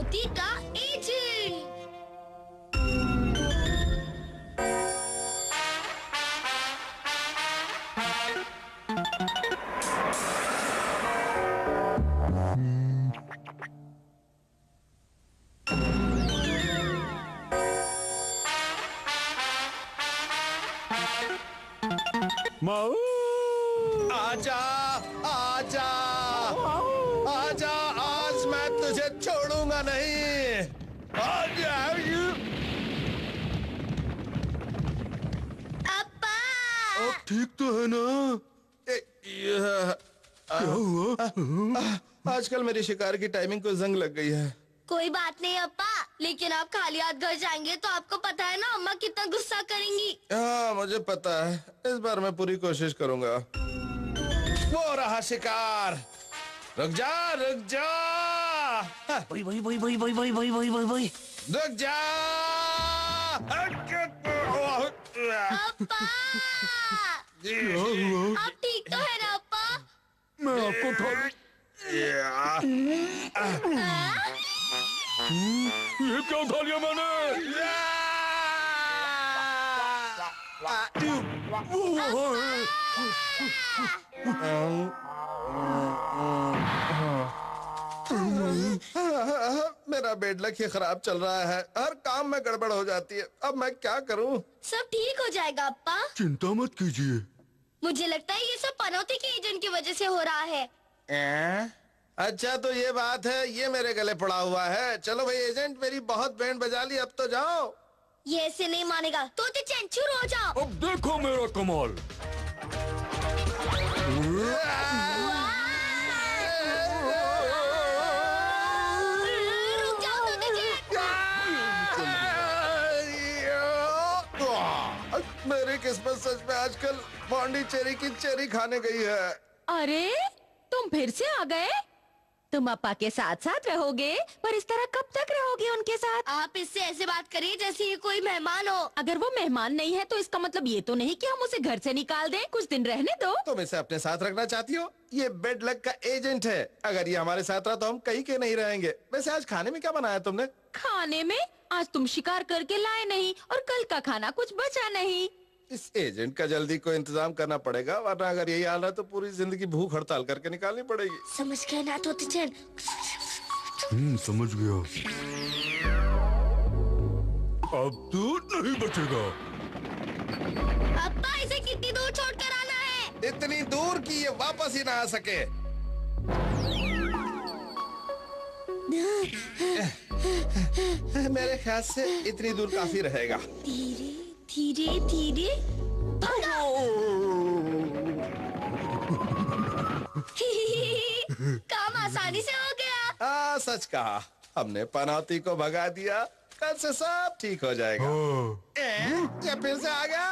पनौती का एजेंट। माऊ, आजा आजा आजा, आज मैं तुझे छोड़ूंगा नहीं। आजा। अप्पा, अब ठीक तो है ना? क्या हुआ? आजकल मेरी शिकार की टाइमिंग को जंग लग गई है। कोई बात नहीं अप्पा, लेकिन आप खाली हाथ घर जाएंगे तो आपको पता है ना अम्मा कितना गुस्सा करेंगी। हाँ मुझे पता है, इस बार मैं पूरी कोशिश करूंगा। वो रहा शिकार। रुक जा रुक जा। वही वही वही वही वही वही वही वही वही वही। रुक जा। अप्पा, क्या हुआ? आप ठीक तो है ना अप्पा? मैं आपको उठा, ये क्या उठा लिया मैंने? वो है। मेरा बेड लक ही खराब चल रहा है, हर काम में गड़बड़ हो जाती है। अब मैं क्या करूं? सब ठीक हो जाएगा अप्पा। चिंता मत कीजिए। मुझे लगता है ये सब पनौती के एजेंट की वजह से हो रहा है। अच्छा तो ये बात है, ये मेरे गले पड़ा हुआ है। चलो भाई एजेंट, मेरी बहुत बैंड बजा ली, अब तो जाओ। ये ऐसे नहीं मानेगा, तो चुर हो जाओ। अब देखो मेरा कमाल। रुक जाओ तो मेरी किस्मत सच में आजकल पौंडीचेरी की चेरी खाने गई है। अरे तुम फिर से आ गए? तुम अप्पा के साथ साथ रहोगे, पर इस तरह कब तक रहोगे उनके साथ? आप इससे ऐसे बात करिए जैसे ये कोई मेहमान हो। अगर वो मेहमान नहीं है तो इसका मतलब ये तो नहीं कि हम उसे घर से निकाल दें। कुछ दिन रहने दो। तुम इसे अपने साथ रखना चाहती हो? ये बेड लक का एजेंट है, अगर ये हमारे साथ रहा तो हम कहीं के नहीं रहेंगे। वैसे आज खाने में क्या बनाया तुमने? खाने में आज तुम शिकार करके लाए नहीं और कल का खाना कुछ बचा नहीं। इस एजेंट का जल्दी कोई इंतजाम करना पड़ेगा, वरना अगर यही हाल है तो पूरी जिंदगी भूख हड़ताल करके निकालनी पड़ेगी। समझ गए ना तो समझ गया। अब तो नहीं बचेगा। अप्पा, इसे कितनी दूर छोड़कर आना है? इतनी दूर कि ये वापस ही ना आ सके। मेरे ख्याल से इतनी दूर काफी रहेगा। धीरे धीरे धीरे काम आसानी से हो गया। हाँ सच कहा, हमने पनौती को भगा दिया, कल से सब ठीक हो जाएगा। ये फिर से आ गया।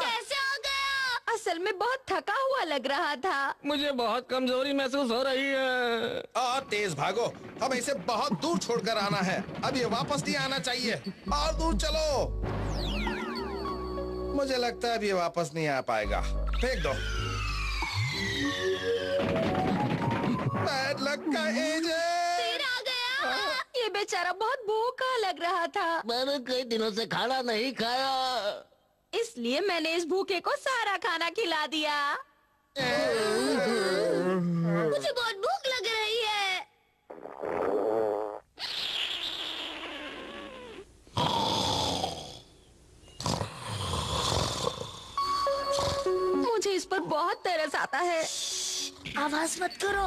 कैसे हो गया? असल में बहुत थका हुआ लग रहा था। मुझे बहुत कमजोरी महसूस हो रही है। और तेज भागो, हमें इसे बहुत दूर छोड़कर आना है। अब ये वापस नहीं आना चाहिए, और दूर चलो। मुझे लगता है अब ये वापस नहीं आ पाएगा। फेंक दो। बैड लक का एजेंट फिर आ गया। ये बेचारा बहुत भूखा लग रहा था, मैंने कई दिनों से खाना नहीं खाया। इसलिए मैंने इस भूखे को सारा खाना खिला दिया। मुझे बहुत भूख लग रही है। मुझे इस पर बहुत तरस आता है। आवाज मत करो।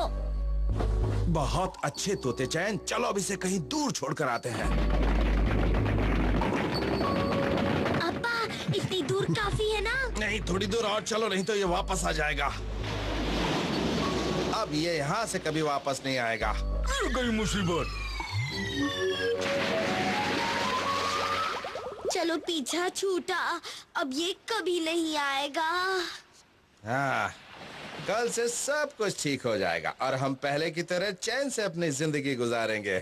बहुत अच्छे तोते चैन, चलो अब इसे कहीं दूर छोड़कर आते हैं। अप्पा, इतनी दूर काफी है ना? नहीं, थोड़ी दूर और चलो, नहीं तो ये वापस आ जाएगा। अब ये यहाँ से कभी वापस नहीं आएगा। ये गई मुसीबत। चलो पीछा छूटा, अब ये कभी नहीं आएगा। हाँ, कल से सब कुछ ठीक हो जाएगा और हम पहले की तरह चैन से अपनी जिंदगी गुजारेंगे।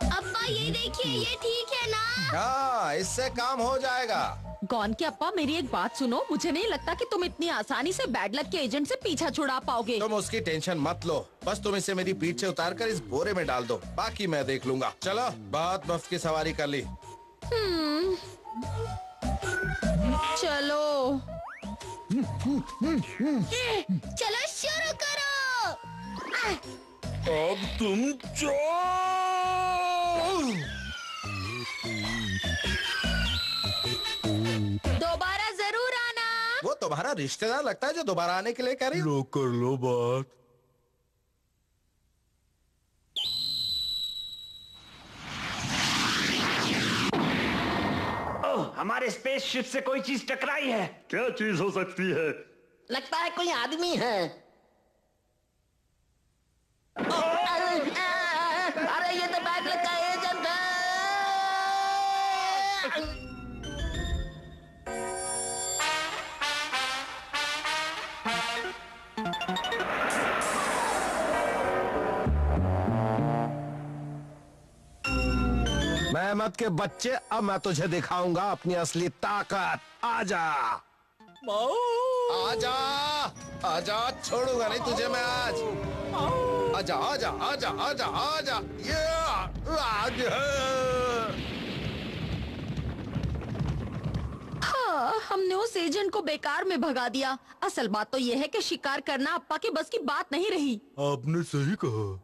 अब्बा ये देखिए, ये ठीक है ना? हाँ, इससे काम हो जाएगा। गॉन के अप्पा, मेरी एक बात सुनो, मुझे नहीं लगता कि तुम इतनी आसानी से बैड लक के एजेंट से पीछा छुड़ा पाओगे। तुम उसकी टेंशन मत लो, बस तुम इसे मेरी पीठ से उतार कर इस बोरे में डाल दो, बाकी मैं देख लूंगा। चलो, बहुत मुफ्त की सवारी कर ली। चलो चलो शुरू करो। अब तुम दोबारा जरूर आना। वो तुम्हारा रिश्तेदार लगता है जो दोबारा आने के लिए कह रही हो। लो कर लो बात। ओह, हमारे स्पेसशिप से कोई चीज टकराई है। क्या चीज हो सकती है? लगता है कोई आदमी है। अरे ये तो बैड लक का एजेंट है। मेहमत के बच्चे, अब मैं तुझे दिखाऊंगा अपनी असली ताकत। आजा आजा आजा, छोड़ूंगा नहीं तुझे मैं आज। आजा आजा आजा आजा आजा, ये आजा। हाँ, हमने उस एजेंट को बेकार में भगा दिया। असल बात तो यह है कि शिकार करना अप्पा के बस की बात नहीं रही। आपने सही कहा।